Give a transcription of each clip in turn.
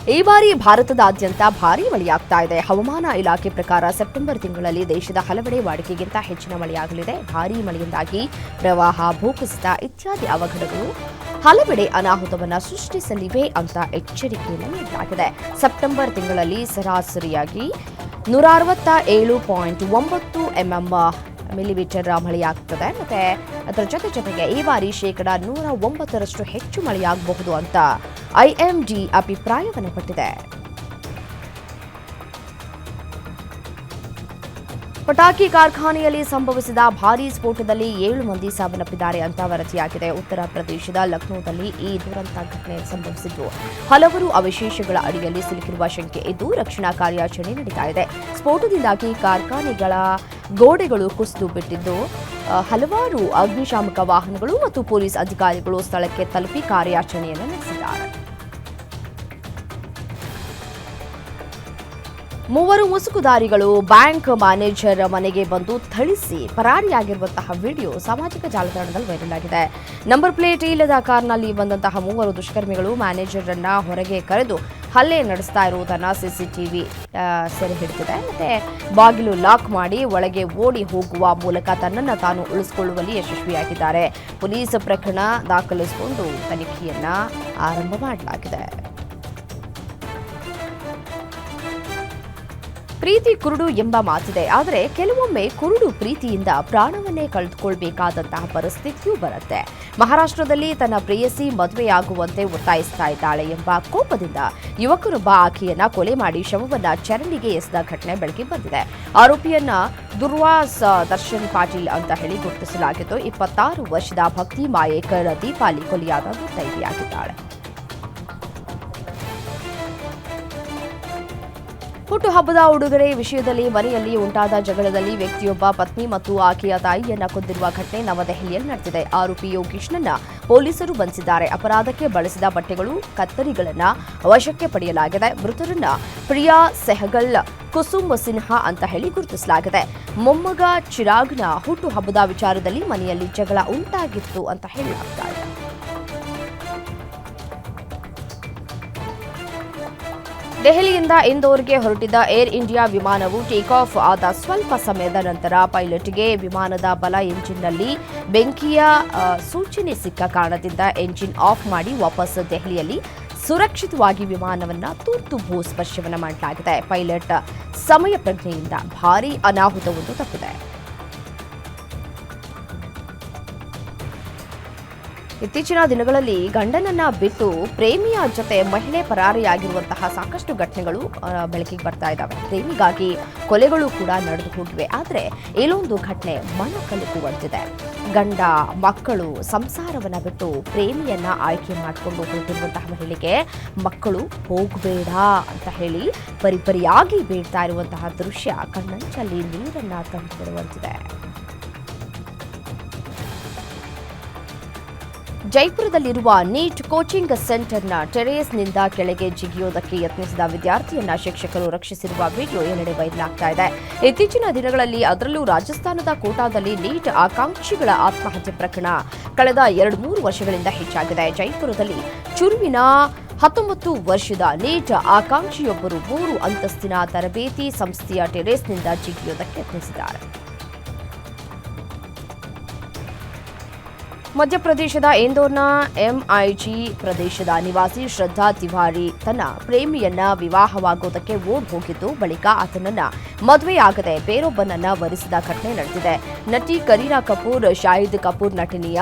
ಈ ಬಾರಿ ಭಾರತದಾದ್ಯಂತ ಭಾರೀ ಮಳೆಯಾಗ್ತಾ ಇದೆ. ಹವಾಮಾನ ಇಲಾಖೆ ಪ್ರಕಾರ ಸೆಪ್ಟೆಂಬರ್ ತಿಂಗಳಲ್ಲಿ ದೇಶದ ಹಲವೆಡೆ ವಾಡಿಕೆಗಿಂತ ಹೆಚ್ಚಿನ ಮಳೆಯಾಗಲಿದೆ. ಭಾರೀ ಮಳೆಯಿಂದಾಗಿ ಪ್ರವಾಹ, ಭೂಕುಸಿತ ಇತ್ಯಾದಿ ಅವಘಡಗಳು ಹಲವೆಡೆ ಅನಾಹುತವನ್ನು ಸೃಷ್ಟಿಸಲಿವೆ ಅಂತ ಎಚ್ಚರಿಕೆಯನ್ನು ನೀಡಲಾಗಿದೆ. ಸೆಪ್ಟೆಂಬರ್ ತಿಂಗಳಲ್ಲಿ ಸರಾಸರಿಯಾಗಿ 167.9 ಮಿಲಿಮೀಟರ್ ಮಳೆಯಾಗುತ್ತದೆ. ಮತ್ತೆ ಅದರ ಜೊತೆಗೆ ಈ ಬಾರಿ 109% ಹೆಚ್ಚು ಮಳೆಯಾಗಬಹುದು ಅಂತ ಐಎಂಡಿ ಅಭಿಪ್ರಾಯವನ್ನು ಪಟ್ಟಿದೆ. ಪಟಾಕಿ ಕಾರ್ಖಾನೆಯಲ್ಲಿ ಸಂಭವಿಸಿದ ಭಾರೀ ಸ್ಫೋಟದಲ್ಲಿ 7 ಮಂದಿ ಸಾವನ್ನಪ್ಪಿದ್ದಾರೆ ಅಂತ ವರದಿಯಾಗಿದೆ. ಉತ್ತರ ಪ್ರದೇಶದ ಲಕ್ನೋದಲ್ಲಿ ಈ ದುರಂತ ಘಟನೆ ಸಂಭವಿಸಿದ್ದು ಹಲವರು ಅವಶೇಷಗಳ ಅಡಿಯಲ್ಲಿ ಸಿಲುಕಿರುವ ಶಂಕೆ ಇದ್ದು ರಕ್ಷಣಾ ಕಾರ್ಯಾಚರಣೆ ನಡೀತಾ ಇದೆ. ಸ್ಫೋಟದಿಂದಾಗಿ ಕಾರ್ಖಾನೆಗಳ ಗೋಡೆಗಳು ಕುಸಿದು ಬಿಟ್ಟಿದ್ದು ಹಲವಾರು ಅಗ್ನಿಶಾಮಕ ವಾಹನಗಳು ಮತ್ತು ಪೊಲೀಸ್ ಅಧಿಕಾರಿಗಳು ಸ್ಥಳಕ್ಕೆ ತಲುಪಿ ಕಾರ್ಯಾಚರಣೆಯನ್ನು ನಡೆಸಿದ್ದಾರೆ. 3 ಮುಸುಕುದಾರಿಗಳು ಬ್ಯಾಂಕ್ ಮ್ಯಾನೇಜರ್ ಮನೆಗೆ ಬಂದು ಥಳಿಸಿ ಪರಾರಿಯಾಗಿರುವಂತಹ ವಿಡಿಯೋ ಸಾಮಾಜಿಕ ಜಾಲತಾಣದಲ್ಲಿ ವೈರಲ್ ಆಗಿದೆ. ನಂಬರ್ ಪ್ಲೇಟ್ ಇಲ್ಲದ ಕಾರ್ನಲ್ಲಿ ಬಂದಂತಹ 3 ದುಷ್ಕರ್ಮಿಗಳು ಮ್ಯಾನೇಜರ್ ಅನ್ನ ಹೊರಗೆ ಕರೆದು ಹಲ್ಲೆ ನಡೆಸ್ತಾ ಇರುವುದನ್ನು ಸಿಸಿಟಿವಿ ಸೆರೆ ಹಿಡಿದಿದೆ. ಮತ್ತೆ ಬಾಗಿಲು ಲಾಕ್ ಮಾಡಿ ಒಳಗೆ ಓಡಿ ಹೋಗುವ ಮೂಲಕ ತನ್ನನ್ನು ತಾನು ಉಳಿಸಿಕೊಳ್ಳುವಲ್ಲಿ ಯಶಸ್ವಿಯಾಗಿದ್ದಾರೆ. ಪೊಲೀಸ್ ಪ್ರಕರಣ ದಾಖಲಿಸಿಕೊಂಡು ತನಿಖೆಯನ್ನ ಆರಂಭ ಮಾಡಲಾಗಿದೆ. ಪ್ರೀತಿ ಕುರುಡು ಎಂಬ ಮಾತಿದೆ. ಆದರೆ ಕೆಲವೊಮ್ಮೆ ಕುರುಡು ಪ್ರೀತಿಯಿಂದ ಪ್ರಾಣವನ್ನೇ ಕಳೆದುಕೊಳ್ಬೇಕಾದಂತಹ ಪರಿಸ್ಥಿತಿಯೂ ಬರುತ್ತೆ. ಮಹಾರಾಷ್ಟ್ರದಲ್ಲಿ ತನ್ನ ಪ್ರೇಯಸಿ ಮದುವೆಯಾಗುವಂತೆ ಒತ್ತಾಯಿಸ್ತಾ ಇದ್ದಾಳೆ ಎಂಬ ಕೋಪದಿಂದ ಯುವಕನೊಬ್ಬ ಆಕೆಯನ್ನ ಕೊಲೆ ಮಾಡಿ ಶವವನ್ನ ಚರಂಡಿಗೆ ಎಸೆದ ಘಟನೆ ಬೆಳಕಿಗೆ ಬಂದಿದೆ. ಆರೋಪಿಯನ್ನ ದುರ್ವಾಸ್ ದರ್ಶನ್ ಪಾಟೀಲ್ ಅಂತ ಹೇಳಿ ಗುರುತಿಸಲಾಗಿದ್ದು 26 ವರ್ಷದ ಭಕ್ತಿ ಮಾಯೇಕರ್ ದೀಪಾಲಿ ಕೊಲೆಯಾದ ದುರ್ದೈವಿಯಾಗಿದ್ದಾಳೆ. ಹುಟ್ಟುಹಬ್ಬದ ಉಡುಗೊರೆ ವಿಷಯದಲ್ಲಿ ಮನೆಯಲ್ಲಿ ಉಂಟಾದ ಜಗಳದಲ್ಲಿ ವ್ಯಕ್ತಿಯೊಬ್ಬ ಪತ್ನಿ ಮತ್ತು ಆಕೆಯ ತಾಯಿಯನ್ನ ಕೊಂದಿರುವ ಘಟನೆ ನವದೆಹಲಿಯಲ್ಲಿ ನಡೆದಿದೆ. ಆರೋಪಿ ಯೋಗೀಶ್ನನ್ನ ಪೊಲೀಸರು ಬಂಧಿಸಿದ್ದಾರೆ. ಅಪರಾಧಕ್ಕೆ ಬಳಸಿದ ಬಟ್ಟೆಗಳು, ಕತ್ತರಿಗಳನ್ನ ವಶಕ್ಕೆ ಪಡೆಯಲಾಗಿದೆ. ಮೃತರನ್ನ ಪ್ರಿಯಾ ಸೆಹಗಲ್, ಕುಸುಮ್ ಸಿನ್ಹಾ ಅಂತ ಹೇಳಿ ಗುರುತಿಸಲಾಗಿದೆ. ಮೊಮ್ಮಗ ಚಿರಾಗ್ನ ಹುಟ್ಟುಹಬ್ಬದ ವಿಚಾರದಲ್ಲಿ ಮನೆಯಲ್ಲಿ ಜಗಳ ಉಂಟಾಗಿತ್ತು ಅಂತ ಹೇಳಲಾಗ್ತಾ ಇದೆ. ದೆಹಲಿಯಿಂದ ಇಂದೋರ್ಗೆ ಹೊರಟಿದ್ದ ಏರ್ ಇಂಡಿಯಾ ವಿಮಾನವು ಟೇಕ್ ಆಫ್ ಆದ ಸ್ವಲ್ಪ ಸಮಯದ ನಂತರ ಪೈಲಟ್ಗೆ ವಿಮಾನದ ಬಲ ಎಂಜಿನ್ನಲ್ಲಿ ಬೆಂಕಿಯ ಸೂಚನೆ ಸಿಕ್ಕ ಕಾರಣದಿಂದ ಎಂಜಿನ್ ಆಫ್ ಮಾಡಿ ವಾಪಸ್ ದೆಹಲಿಯಲ್ಲಿ ಸುರಕ್ಷಿತವಾಗಿ ವಿಮಾನವನ್ನು ತುರ್ತು ಭೂಸ್ಪರ್ಶವನ್ನು ಮಾಡಲಾಗಿದೆ. ಪೈಲಟ್ ಸಮಯ ಪ್ರಜ್ಞೆಯಿಂದ ಭಾರೀ ಅನಾಹುತವೊಂದು ತಪ್ಪಿದೆ. ಇತ್ತೀಚಿನ ದಿನಗಳಲ್ಲಿ ಗಂಡನನ್ನ ಬಿಟ್ಟು ಪ್ರೇಮಿಯ ಜೊತೆ ಮಹಿಳೆ ಪರಾರಿಯಾಗಿರುವಂತಹ ಸಾಕಷ್ಟು ಘಟನೆಗಳು ಬೆಳಕಿಗೆ ಬರ್ತಾ ಇದ್ದಾವೆ. ಪ್ರೇಮಿಗಾಗಿ ಕೊಲೆಗಳು ಕೂಡ ನಡೆದು ಹೋಗಿವೆ. ಆದರೆ ಇಲ್ಲೊಂದು ಘಟನೆ ಮನ ಕಲುಕುವಂತಿದೆ. ಗಂಡ, ಮಕ್ಕಳು, ಸಂಸಾರವನ್ನ ಬಿಟ್ಟು ಪ್ರೇಮಿಯನ್ನ ಆಯ್ಕೆ ಮಾಡಿಕೊಂಡು ಹೋಗಿರುವಂತಹ ಮಹಿಳೆಗೆ ಮಕ್ಕಳು ಹೋಗಬೇಡ ಅಂತ ಹೇಳಿ ಪರಿಪರಿಯಾಗಿ ಬೀಳ್ತಾ ಇರುವಂತಹ ದೃಶ್ಯ ಕಣ್ಣಂಚಲ್ಲಿ ನೀರನ್ನ ತಂದುಬಿಡುವಂತಿದೆ. ಜೈಪುರದಲ್ಲಿರುವ ನೀಟ್ ಕೋಚಿಂಗ್ ಸೆಂಟರ್ನ ಟೆರೇಸ್ನಿಂದ ಕೆಳಗೆ ಜಿಗಿಯೋದಕ್ಕೆ ಯತ್ನಿಸಿದ ವಿದ್ಯಾರ್ಥಿಯನ್ನ ಶಿಕ್ಷಕರು ರಕ್ಷಿಸಿರುವ ವಿಡಿಯೋ ಎಲ್ಲೆಡೆ ವೈರಲ್ ಆಗ್ತಾ ಇದೆ. ಇತ್ತೀಚಿನ ದಿನಗಳಲ್ಲಿ ಅದರಲ್ಲೂ ರಾಜಸ್ಥಾನದ ಕೋಟಾದಲ್ಲಿ ನೀಟ್ ಆಕಾಂಕ್ಷಿಗಳ ಆತ್ಮಹತ್ಯೆ ಪ್ರಕರಣ ಕಳೆದ 2-3 ವರ್ಷಗಳಿಂದ ಹೆಚ್ಚಾಗಿದೆ. ಜೈಪುರದಲ್ಲಿ ಚುರುವಿನ 19 ವರ್ಷದ ನೀಟ್ ಆಕಾಂಕ್ಷಿಯೊಬ್ಬರು 3 ಅಂತಸ್ತಿನ ತರಬೇತಿ ಸಂಸ್ಥೆಯ ಟೆರೇಸ್ನಿಂದ ಜಿಗಿಯೋದಕ್ಕೆ ಯತ್ನಿಸಿದ್ದಾರೆ. ಮಧ್ಯಪ್ರದೇಶದ ಇಂದೋರ್ನ ಎಂಐಜಿ ಪ್ರದೇಶದ ನಿವಾಸಿ ಶ್ರದ್ಧಾ ತಿವಾರಿ ತನ್ನ ಪ್ರೇಮಿಯನ್ನ ವಿವಾಹವಾಗೋದಕ್ಕೆ ಓಡ್ ಹೋಗಿದ್ದು ಬಳಿಕ ಆತನನ್ನ ಮದುವೆಯಾಗದೆ ಬೇರೊಬ್ಬನನ್ನ ವರಿಸಿದ ಘಟನೆ ನಡೆದಿದೆ. ನಟಿ ಕರೀನಾ ಕಪೂರ್, ಶಾಹಿದ್ ಕಪೂರ್ ನಟನೆಯ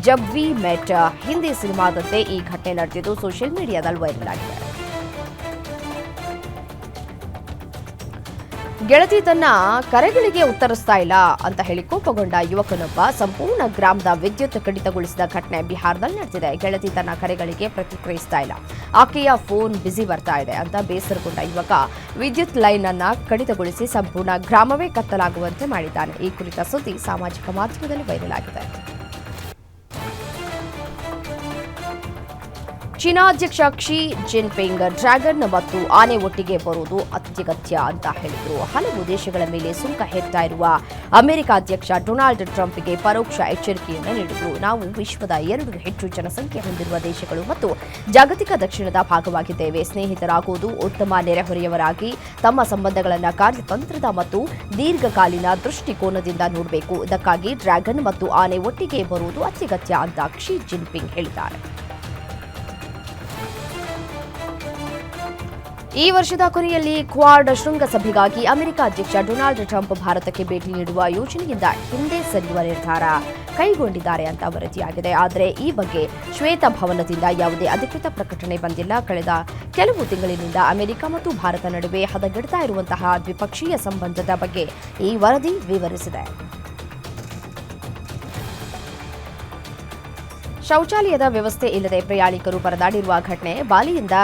ಜಬ್ ವಿ ಮೆಟ್ ಹಿಂದಿ ಸಿನಿಮಾದಂತೆ ಈ ಘಟನೆ ನಡೆದಿದ್ದು ಸೋಷಿಯಲ್ ಮೀಡಿಯಾದಲ್ಲಿ ವೈರಲ್ ಆಗಿದೆ. ಗೆಳತಿ ತನ್ನ ಕರೆಗಳಿಗೆ ಉತ್ತರಿಸ್ತಾ ಇಲ್ಲ ಅಂತ ಹೇಳಿ ಕೋಪಗೊಂಡ ಯುವಕನೊಬ್ಬ ಸಂಪೂರ್ಣ ಗ್ರಾಮದ ವಿದ್ಯುತ್ ಕಡಿತಗೊಳಿಸಿದ ಘಟನೆ ಬಿಹಾರದಲ್ಲಿ ನಡೆದಿದೆ. ಗೆಳತಿ ತನ್ನ ಕರೆಗಳಿಗೆ ಪ್ರತಿಕ್ರಿಯಿಸ್ತಾ ಇಲ್ಲ, ಆಕೆಯ ಫೋನ್ ಬ್ಯುಸಿ ಬರ್ತಾ ಇದೆ ಅಂತ ಬೇಸರಗೊಂಡ ಯುವಕ ವಿದ್ಯುತ್ ಲೈನ್ ಅನ್ನ ಕಡಿತಗೊಳಿಸಿ ಸಂಪೂರ್ಣ ಗ್ರಾಮವೇ ಕತ್ತಲಾಗುವಂತೆ ಮಾಡಿದ್ದಾನೆ. ಈ ಕುರಿತ ಸುದ್ದಿ ಸಾಮಾಜಿಕ ಮಾಧ್ಯಮದಲ್ಲಿ ವೈರಲ್ ಆಗಿದೆ. ಚೀನಾ ಅಧ್ಯಕ್ಷ ಕ್ಸಿ ಜಿನ್ಪಿಂಗ್ ಡ್ರ್ಯಾಗನ್ ಮತ್ತು ಆನೆ ಒಟ್ಟಿಗೆ ಬರುವುದು ಅತ್ಯಗತ್ಯ ಅಂತ ಹೇಳಿದರು. ಹಲವು ದೇಶಗಳ ಮೇಲೆ ಸುಂಕ ಹೇರ್ತಾ ಇರುವ ಅಮೆರಿಕ ಅಧ್ಯಕ್ಷ ಡೊನಾಲ್ಡ್ ಟ್ರಂಪ್ಗೆ ಪರೋಕ್ಷ ಎಚ್ಚರಿಕೆಯನ್ನು ನೀಡಿದರು. ನಾವು ವಿಶ್ವದ 2 ಹೆಚ್ಚು ಜನಸಂಖ್ಯೆ ಹೊಂದಿರುವ ದೇಶಗಳು ಮತ್ತು ಜಾಗತಿಕ ದಕ್ಷಿಣದ ಭಾಗವಾಗಿದ್ದೇವೆ. ಸ್ನೇಹಿತರಾಗುವುದು, ಉತ್ತಮ ನೆರೆಹೊರೆಯವರಾಗಿ ತಮ್ಮ ಸಂಬಂಧಗಳನ್ನು ಕಾರ್ಯತಂತ್ರದ ಮತ್ತು ದೀರ್ಘಕಾಲೀನ ದೃಷ್ಟಿಕೋನದಿಂದ ನೋಡಬೇಕು. ಇದಕ್ಕಾಗಿ ಡ್ರ್ಯಾಗನ್ ಮತ್ತು ಆನೆ ಒಟ್ಟಿಗೆ ಬರುವುದು ಅತ್ಯಗತ್ಯ ಅಂತ ಕ್ಸಿ ಜಿನ್ಪಿಂಗ್ ಹೇಳಿದ್ದಾರೆ. ಈ ವರ್ಷದ ಕೊನೆಯಲ್ಲಿ ಕ್ವಾಡ್ ಶೃಂಗಸಭೆಗಾಗಿ ಅಮೆರಿಕ ಅಧ್ಯಕ್ಷ ಡೊನಾಲ್ಡ್ ಟ್ರಂಪ್ ಭಾರತಕ್ಕೆ ಭೇಟಿ ನೀಡುವ ಯೋಜನೆಯಿಂದ ಹಿಂದೆ ಸರಿಯುವ ನಿರ್ಧಾರ ಕೈಗೊಂಡಿದ್ದಾರೆ ಅಂತ ವರದಿಯಾಗಿದೆ. ಆದರೆ ಈ ಬಗ್ಗೆ ಶ್ವೇತಭವನದಿಂದ ಯಾವುದೇ ಅಧಿಕೃತ ಪ್ರಕಟಣೆ ಬಂದಿಲ್ಲ. ಕಳೆದ ಕೆಲವು ತಿಂಗಳಿನಿಂದ ಅಮೆರಿಕ ಮತ್ತು ಭಾರತ ನಡುವೆ ಹದಗೆಡ್ತಾ ಇರುವಂತಹ ದ್ವಿಪಕ್ಷೀಯ ಸಂಬಂಧದ ಬಗ್ಗೆ ಈ ವರದಿ ವಿವರಿಸಿದೆ. ಶೌಚಾಲಯದ ವ್ಯವಸ್ಥೆ ಇಲ್ಲದೆ ಪ್ರಯಾಣಿಕರು ಪರದಾಡಿರುವ ಘಟನೆ ಬಾಲಿಯಿಂದ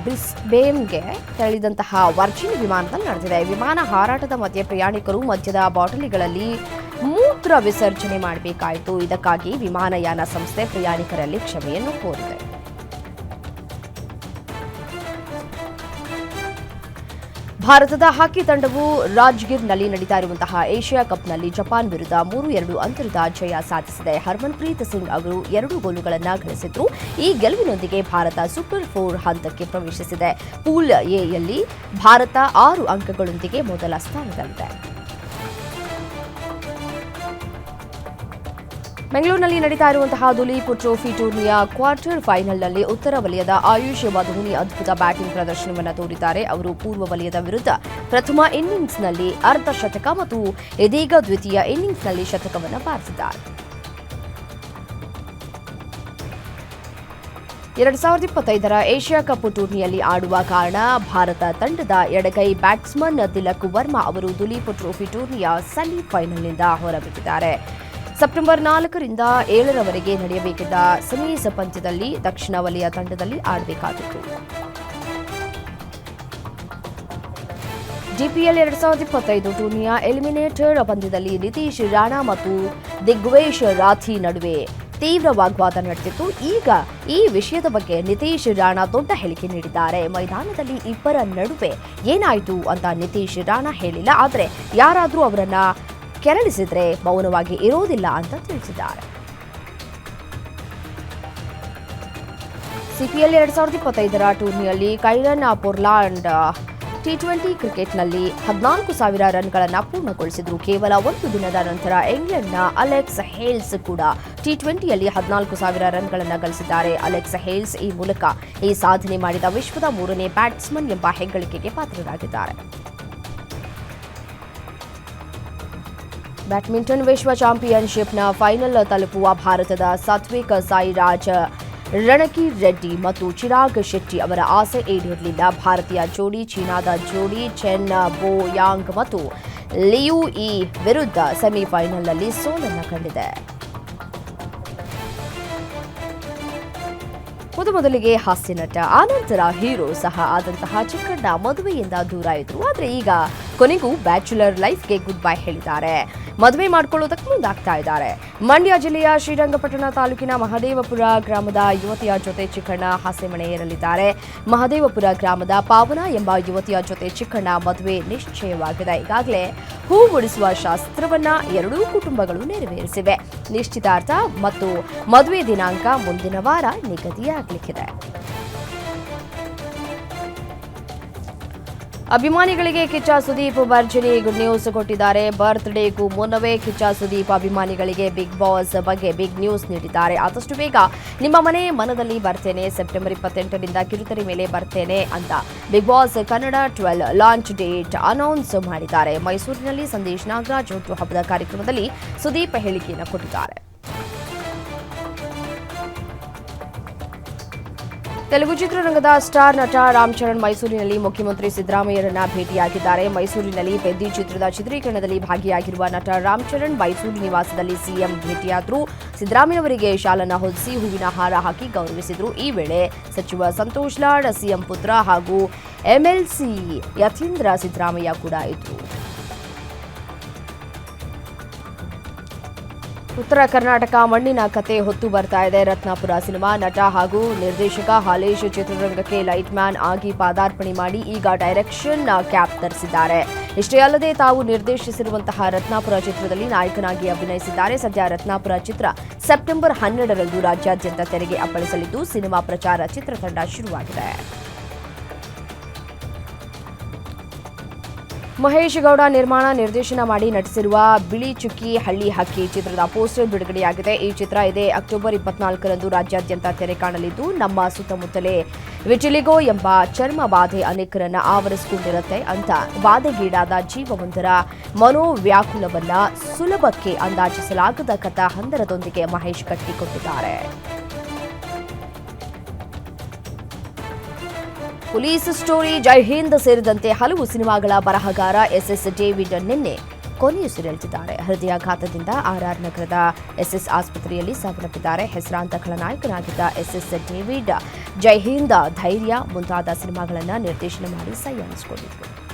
ಬ್ರಿಸ್ಬೇನ್ಗೆ ತೆರಳಿದಂತಹ ವರ್ಜಿನ್ ವಿಮಾನದಲ್ಲಿ ನಡೆದಿದೆ. ವಿಮಾನ ಹಾರಾಟದ ಮಧ್ಯೆ ಪ್ರಯಾಣಿಕರು ಮದ್ಯದ ಬಾಟಲಿಗಳಲ್ಲಿ ಮೂತ್ರ ವಿಸರ್ಜನೆ ಮಾಡಬೇಕಾಯಿತು. ಇದಕ್ಕಾಗಿ ವಿಮಾನಯಾನ ಸಂಸ್ಥೆ ಪ್ರಯಾಣಿಕರಲ್ಲಿ ಕ್ಷಮೆಯನ್ನು ಕೋರಿದೆ. ಭಾರತದ ಹಾಕಿ ತಂಡವು ರಾಜ್ಗಿರ್ನಲ್ಲಿ ನಡೀತಾ ಇರುವಂತಹ ಏಷ್ಯಾ ಕಪ್ನಲ್ಲಿ ಜಪಾನ್ ವಿರುದ್ಧ 3-2 ಅಂತರದ ಜಯ ಸಾಧಿಸಿದೆ. ಹರ್ಮನ್ಪ್ರೀತ್ ಸಿಂಗ್ ಅವರು 2 ಗೋಲುಗಳನ್ನು ಗಳಿಸಿದ್ರು. ಈ ಗೆಲುವಿನೊಂದಿಗೆ ಭಾರತ ಸೂಪರ್ 4 ಹಂತಕ್ಕೆ ಪ್ರವೇಶಿಸಿದೆ. ಪೂಲ್ ಎಯಲ್ಲಿ ಭಾರತ 6 ಅಂಕಗಳೊಂದಿಗೆ ಮೊದಲ ಸ್ಥಾನದಲ್ಲಿದೆ. ಬೆಂಗಳೂರಿನಲ್ಲಿ ನಡೀತಾ ಇರುವಂತಹ ದುಲೀಪ್ ಟ್ರೋಫಿ ಟೂರ್ನಿಯ ಕ್ವಾರ್ಟರ್ ಫೈನಲ್ನಲ್ಲಿ ಉತ್ತರ ವಲಯದ ಆಯುಷ್ ಧೋನಿ ಅದ್ಭುತ ಬ್ಯಾಟಿಂಗ್ ಪ್ರದರ್ಶನವನ್ನು ತೋರಿದ್ದಾರೆ. ಅವರು ಪೂರ್ವ ವಲಯದ ವಿರುದ್ಧ ಪ್ರಥಮ ಇನ್ನಿಂಗ್ಸ್ನಲ್ಲಿ ಅರ್ಧ ಶತಕ ಮತ್ತು ಇದೀಗ ದ್ವಿತೀಯ ಇನ್ನಿಂಗ್ಸ್ನಲ್ಲಿ ಶತಕವನ್ನು ಬಾರಿಸಿದ್ದಾರೆ. 2025ರ ಏಷ್ಯಾ ಕಪ್ ಟೂರ್ನಿಯಲ್ಲಿ ಆಡುವ ಕಾರಣ ಭಾರತ ತಂಡದ ಎಡಗೈ ಬ್ಯಾಟ್ಸ್ಮನ್ ತಿಲಕ್ ವರ್ಮಾ ಅವರು ದುಲೀಪ್ ಟ್ರೋಫಿ ಟೂರ್ನಿಯ ಸೆಮಿಫೈನಲ್ನಿಂದ ಹೊರಬಿದ್ದಿದ್ದಾರೆ. ಸೆಪ್ಟೆಂಬರ್ 4ರಿಂದ 7ರವರೆಗೆ ನಡೆಯಬೇಕಿದ್ದ ಸೆಮೀಸ್ ಪಂದ್ಯದಲ್ಲಿ ದಕ್ಷಿಣ ವಲಯ ತಂಡದಲ್ಲಿ ಆಡಬೇಕಾಗಿತ್ತು. ಡಿಪಿಎಲ್ 2025 ಟೂರ್ನಿಯ ಎಲಿಮಿನೇಟರ್ ಪಂದ್ಯದಲ್ಲಿ ನಿತೀಶ್ ರಾಣಾ ಮತ್ತು ದಿಗ್ವೇಶ್ ರಾಥಿ ನಡುವೆ ತೀವ್ರ ವಾಗ್ವಾದ ನಡೆದಿತ್ತು. ಈಗ ಈ ವಿಷಯದ ಬಗ್ಗೆ ನಿತೀಶ್ ರಾಣಾ ದೊಡ್ಡ ಹೇಳಿಕೆ ನೀಡಿದ್ದಾರೆ. ಮೈದಾನದಲ್ಲಿ ಇಬ್ಬರ ನಡುವೆ ಏನಾಯಿತು ಅಂತ ನಿತೀಶ್ ರಾಣಾ ಹೇಳಿಲ್ಲ. ಆದರೆ ಯಾರಾದರೂ ಅವರನ್ನ ಕೆರಳಿಸಿದ್ರೆ ಮೌನವಾಗಿ ಇರೋದಿಲ್ಲ ಅಂತ ತಿಳಿಸಿದ್ದಾರೆ. ಸಿಪಿಎಲ್ 2025ರ ಟೂರ್ನಿಯಲ್ಲಿ ಕೈರನ್ ಪೊರ್ಲಾಂಡ್ ಟಿ20 ಕ್ರಿಕೆಟ್ನಲ್ಲಿ 14,000 ರನ್ಗಳನ್ನು ಪೂರ್ಣಗೊಳಿಸಿದ್ರು. ಕೇವಲ 1 ದಿನದ ನಂತರ ಇಂಗ್ಲೆಂಡ್ನ ಅಲೆಕ್ಸ್ ಹೇಲ್ಸ್ ಕೂಡ ಟಿ20ಯಲ್ಲಿ 14,000 ರನ್ಗಳನ್ನು ಗಳಿಸಿದ್ದಾರೆ. ಅಲೆಕ್ಸ್ ಹೇಲ್ಸ್ ಈ ಮೂಲಕ ಈ ಸಾಧನೆ ಮಾಡಿದ ವಿಶ್ವದ 3ನೇ ಬ್ಯಾಟ್ಸ್ಮನ್ ಎಂಬ ಹೆಗ್ಗಳಿಕೆಗೆ ಪಾತ್ರರಾಗಿದ್ದಾರೆ. ಬ್ಯಾಡ್ಮಿಂಟನ್ ವಿಶ್ವ ಚಾಂಪಿಯನ್ಶಿಪ್ನ ಫೈನಲ್ ತಲುಪುವ ಭಾರತದ ಸಾತ್ವಿಕ್ ಸಾಯಿರಾಜ್ ರಣಕಿ ರೆಡ್ಡಿ ಮತ್ತು ಚಿರಾಗ್ ಶೆಟ್ಟಿ ಅವರ ಆಸೆ ಈಡೇರಲಿಲ್ಲ. ಭಾರತೀಯ ಜೋಡಿ ಚೀನಾದ ಜೋಡಿ ಚೆನ್ ಬೋ ಯಾಂಗ್ ಮತ್ತು ಲಿಯು ಇ ವಿರುದ್ಧ ಸೆಮಿಫೈನಲ್ನಲ್ಲಿ ಸೋಲನ್ನು ಕಂಡಿದೆ. ಮೊದಲಿಗೆ ಹಾಸ್ಯ ನಟ ಆನಂತರ ಹೀರೋ ಸಹ ಆದಂತಹ ಚಿಕ್ಕಣ್ಣ ಮದುವೆಯಿಂದ ದೂರ ಇದ್ರು. ಆದರೆ ಈಗ ಕೊನೆಗೂ ಬ್ಯಾಚುಲರ್ ಲೈಫ್ಗೆ ಗುಡ್ ಬೈ ಹೇಳಿದ್ದಾರೆ. ಮದುವೆ ಮಾಡಿಕೊಳ್ಳೋದಕ್ಕೆ ಮುಂದಾಗ್ತಾ ಇದ್ದಾರೆ. ಮಂಡ್ಯ ಜಿಲ್ಲೆಯ ಶ್ರೀರಂಗಪಟ್ಟಣ ತಾಲೂಕಿನ ಮಹದೇವಪುರ ಗ್ರಾಮದ ಯುವತಿಯ ಜೊತೆ ಚಿಕ್ಕಣ್ಣ ಹಾಸ್ಯಮಣೆ ಏರಲಿದ್ದಾರೆ. ಮಹದೇವಪುರ ಗ್ರಾಮದ ಪಾವನ ಎಂಬ ಯುವತಿಯ ಜೊತೆ ಚಿಕ್ಕಣ್ಣ ಮದುವೆ ನಿಶ್ಚಯವಾಗಿದೆ. ಈಗಾಗಲೇ ಹೂ ಮುಡಿಸುವ ಶಾಸ್ತ್ರವನ್ನ ಎರಡೂ ಕುಟುಂಬಗಳು ನೆರವೇರಿಸಿವೆ. ನಿಶ್ಚಿತಾರ್ಥ ಮತ್ತು ಮದುವೆ ದಿನಾಂಕ ಮುಂದಿನ ವಾರ ನಿಗದಿಯಾಗಲಿದೆ. ಅಭಿಮಾನಿಗಳಿಗೆ ಕಿಚ್ಚ ಸುದೀಪ್ ಭರ್ಜರಿ ಗುಡ್ ನ್ಯೂಸ್ ಕೊಟ್ಟಿದ್ದಾರೆ. ಬರ್ತ್ಡೇಗೂ ಮುನ್ನವೇ ಕಿಚ್ಚ ಸುದೀಪ್ ಅಭಿಮಾನಿಗಳಿಗೆ ಬಿಗ್ ಬಾಸ್ ಬಗ್ಗೆ ಬಿಗ್ ನ್ಯೂಸ್ ನೀಡಿದ್ದಾರೆ. ಆದಷ್ಟು ಬೇಗ ನಿಮ್ಮ ಮನೆ ಮನದಲ್ಲಿ ಬರ್ತೇನೆ, ಸೆಪ್ಟೆಂಬರ್ 28ರಿಂದ ಕಿರುತೆರೆ ಮೇಲೆ ಬರ್ತೇನೆ ಅಂತ Bigg Boss Kannada 12 launch date announce ಮಾಡಿದ್ದಾರೆ. ಮೈಸೂರಿನಲ್ಲಿ ಸಂದೇಶ್ ನಾಗರಾಜ್ ಹುಟ್ಟುಹಬ್ಬದ ಕಾರ್ಯಕ್ರಮದಲ್ಲಿ ಸುದೀಪ್ ಹೇಳಿಕೆಯನ್ನು ಕೊಟ್ಟಿದ್ದಾರೆ. ತೆಲುಗು ಚಿತ್ರರಂಗದ ಸ್ಟಾರ್ ನಟ ರಾಮ್ ಚರಣ್ ಮೈಸೂರಿನಲ್ಲಿ ಮುಖ್ಯಮಂತ್ರಿ ಸಿದ್ದರಾಮಯ್ಯರನ್ನ ಭೇಟಿಯಾಗಿದ್ದಾರೆ. ಮೈಸೂರಿನಲ್ಲಿ ಪೆದ್ದಿ ಚಿತ್ರದ ಚಿತ್ರೀಕರಣದಲ್ಲಿ ಭಾಗಿಯಾಗಿರುವ ನಟ ರಾಮ್ ಚರಣ್ ಮೈಸೂರು ನಿವಾಸದಲ್ಲಿ ಸಿಎಂ ಭೇಟಿಯಾದರು. ಸಿದ್ದರಾಮಯ್ಯವರಿಗೆ ಶಾಲನ್ನ ಹೊದಿಸಿ ಹೂವಿನ ಹಾರ ಹಾಕಿ ಗೌರವಿಸಿದರು. ಈ ವೇಳೆ ಸಚಿವ ಸಂತೋಷ್ ಲಾಡ್, ಸಿಎಂ ಪುತ್ರ ಹಾಗೂ ಎಂಎಲ್ಸಿ ಯತೀಂದ್ರ ಸಿದ್ದರಾಮಯ್ಯ ಕೂಡ ಇದ್ದರು. ಉತ್ತರ ಕರ್ನಾಟಕ ಮಣ್ಣಿನ ಕತೆ ಹೊತ್ತು ಬರ್ತಾ ಇದೆ. ರತ್ನಾಪುರ ಸಿನಿಮಾ ನಟ ಹಾಗೂ ನಿರ್ದೇಶಕ ಹಾಲೇಶ್ ಚಿತ್ರರಂಗಕ್ಕೆ ಲೈಟ್ ಮ್ಯಾನ್ ಆಗಿ ಪಾದಾರ್ಪಣೆ ಮಾಡಿ ಈಗ ಡೈರೆಕ್ಷನ್ ಕ್ಯಾಪ್ ಧರಿಸಿದ್ದಾರೆ. ಇಷ್ಟೇ ಅಲ್ಲದೆ ತಾವು ನಿರ್ದೇಶಿಸಿರುವಂತಹ ರತ್ನಾಪುರ ಚಿತ್ರದಲ್ಲಿ ನಾಯಕನಾಗಿ ಅಭಿನಯಿಸಿದ್ದಾರೆ. ಸದ್ಯ ರತ್ನಾಪುರ ಚಿತ್ರ ಸೆಪ್ಟೆಂಬರ್ 12ರಂದು ರಾಜ್ಯಾದ್ಯಂತ ತೆರೆಗೆ ಅಪ್ಪಳಿಸಲಿದ್ದು ಸಿನಿಮಾ ಪ್ರಚಾರ ಚಿತ್ರತಂಡ ಶುರುವಾಗಿದೆ. ಮಹೇಶ್ ಗೌಡ ನಿರ್ಮಾಣ ನಿರ್ದೇಶನ ಮಾಡಿ ನಟಿಸಿರುವ ಬಿಳಿ ಚುಕ್ಕಿ ಹಳ್ಳಿ ಹಕ್ಕಿ ಚಿತ್ರದ ಪೋಸ್ಟರ್ ಬಿಡುಗಡೆಯಾಗಿದೆ. ಈ ಚಿತ್ರ ಇದೇ ಅಕ್ಟೋಬರ್ 24ರಂದು ರಾಜ್ಯಾದ್ಯಂತ ತೆರೆ ಕಾಣಲಿದ್ದು ನಮ್ಮ ಸುತ್ತಮುತ್ತಲೇ ವಿಟಿಲಿಗೋ ಎಂಬ ಚರ್ಮ ಬಾಧೆ ಅನೇಕರನ್ನ ಆವರಿಸಿಕೊಂಡಿರುತ್ತೆ ಅಂತ ಬಾಧೆಗೀಡಾದ ಜೀವವೊಂದರ ಮನೋವ್ಯಾಕುಲವನ್ನ ಸುಲಭಕ್ಕೆ ಅಂದಾಜಿಸಲಾಗದ ಕಥಾ ಹಂದರದೊಂದಿಗೆ ಮಹೇಶ್ ಕಟ್ಟಿಕೊಟ್ಟಿದ್ದಾರೆ. ಪೊಲೀಸ್ ಸ್ಟೋರಿ, ಜೈ ಹಿಂದ್ ಸೇರಿದಂತೆ ಹಲವು ಸಿನಿಮಾಗಳ ಬರಹಗಾರ ಎಸ್ಎಸ್ ಡೇವಿಡ್ ನಿನ್ನೆ ಕೊನೆಯುಸಿರೆಳೆದಿದ್ದಾರೆ. ಹೃದಯಾಘಾತದಿಂದ ಆರ್ಆರ್ ನಗರದ ಎಸ್ಎಸ್ ಆಸ್ಪತ್ರೆಯಲ್ಲಿ ಸಾವನ್ನಪ್ಪಿದ್ದಾರೆ. ಹೆಸರಾಂತ ಖಳನಾಯಕನಾಗಿದ್ದ ಎಸ್ಎಸ್ ಡೇವಿಡ್ ಜೈ ಹಿಂದ್, ಧೈರ್ಯ ಮುಂತಾದ ಸಿನಿಮಾಗಳನ್ನು ನಿರ್ದೇಶನ ಮಾಡಿ ಸೈ ಅನ್ನಿಸಿಕೊಂಡಿದ್ದರು.